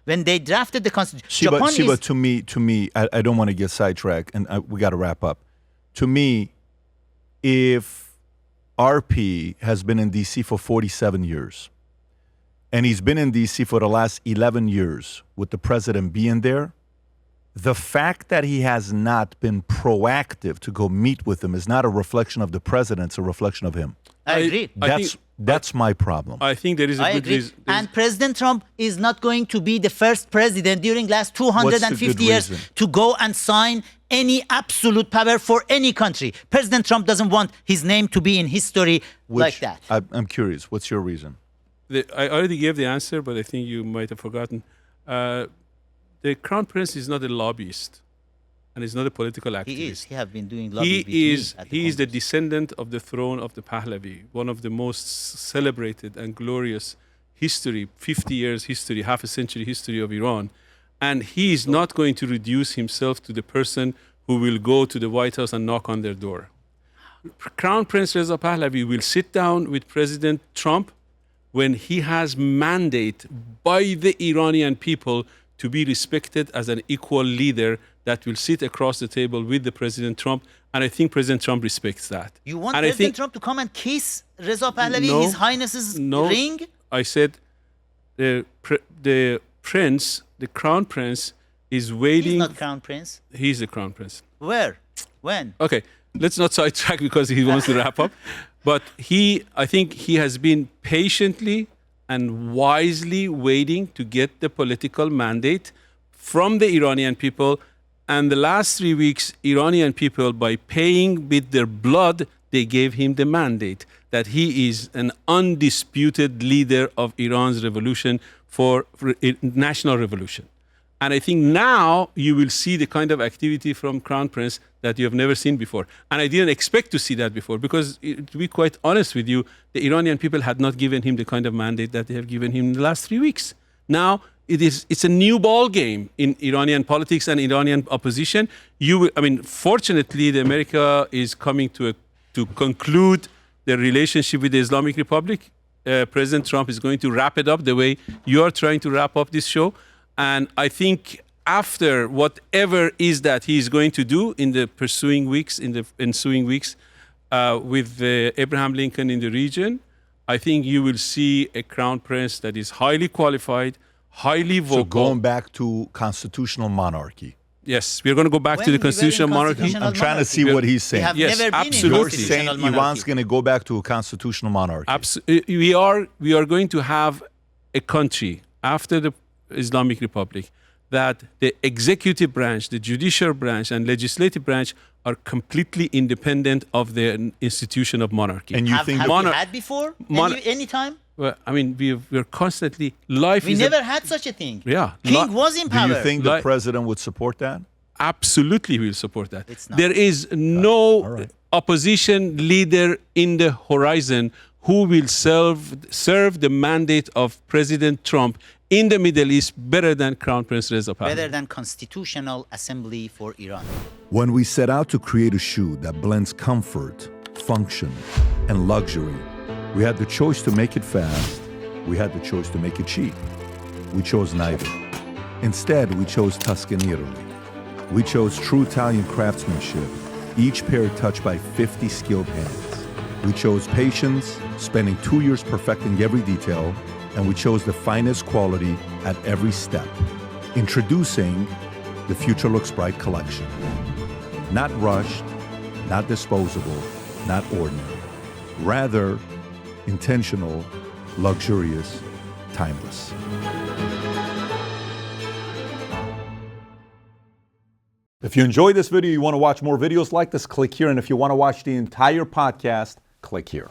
when they drafted the constitution. Shiba, to me, I don't want to get sidetracked, and we got to wrap up. To me, if RP has been in D.C. for 47 years, and he's been in D.C. for the last 11 years with the president being there, the fact that he has not been proactive to go meet with him is not a reflection of the president, it's a reflection of him. I agree. That's my problem. I think there is a good reason. And President Trump is not going to be the first president during last 250 years to go and sign any absolute power for any country. President Trump doesn't want his name to be in history like that. I'm curious. What's your reason? I already gave the answer, but I think you might have forgotten. The Crown Prince is not a lobbyist, and is not a political activist. He is. He has been doing lobbying. He is the descendant of the throne of the Pahlavi, one of the most celebrated and glorious history, 50 years history, half a century history of Iran. And he is not going to reduce himself to the person who will go to the White House and knock on their door. Crown Prince Reza Pahlavi will sit down with President Trump when he has mandate by the Iranian people to be respected as an equal leader that will sit across the table with the President Trump. And I think President Trump respects that. You want President Trump to come and kiss Reza Pahlavi, His Highness's ring? I said the prince, the Crown Prince, is waiting. He's not Crown Prince. He's the Crown Prince. Where? When? Okay, let's not sidetrack because he wants to wrap up. But I think he has been patiently and wisely waiting to get the political mandate from the Iranian people. And the last 3 weeks, Iranian people, by paying with their blood, they gave him the mandate that he is an undisputed leader of Iran's revolution for national revolution. And I think now you will see the kind of activity from Crown Prince that you have never seen before. And I didn't expect to see that before because, to be quite honest with you, the Iranian people had not given him the kind of mandate that they have given him in the last 3 weeks. Now, it's a new ball game in Iranian politics and Iranian opposition. Fortunately, America is coming to conclude the relationship with the Islamic Republic. President Trump is going to wrap it up the way you are trying to wrap up this show. And I think after whatever is that he is going to do in the ensuing weeks with Abraham Lincoln in the region, I think you will see a Crown Prince that is highly qualified, highly vocal. So going back to constitutional monarchy. Yes, we're going to go back to the constitutional monarchy. I'm trying to see what he's saying. Yes, absolutely. You're saying Iran's going to go back to a constitutional monarchy. We are going to have a country after the Islamic Republic that the executive branch, the judicial branch, and legislative branch are completely independent of the institution of monarchy. And you think have we had before? Any time? Well, we're constantly life. We never had such a thing. Yeah, King was in power. Do you think the president would support that? Absolutely, will support that. It's not. There is no opposition leader in the horizon who will serve the mandate of President Trump in the Middle East better than Crown Prince Reza Pahlavi. Better than Constitutional Assembly for Iran. When we set out to create a shoe that blends comfort, function, and luxury, we had the choice to make it fast. We had the choice to make it cheap. We chose neither. Instead, we chose Tuscany, Italy. We chose true Italian craftsmanship, each pair touched by 50 skilled hands. We chose patience, spending 2 years perfecting every detail, and we chose the finest quality at every step. Introducing the Future Looks Bright collection. Not rushed, not disposable, not ordinary. Rather, intentional, luxurious, timeless. If you enjoyed this video, you want to watch more videos like this, click here. And if you want to watch the entire podcast, click here.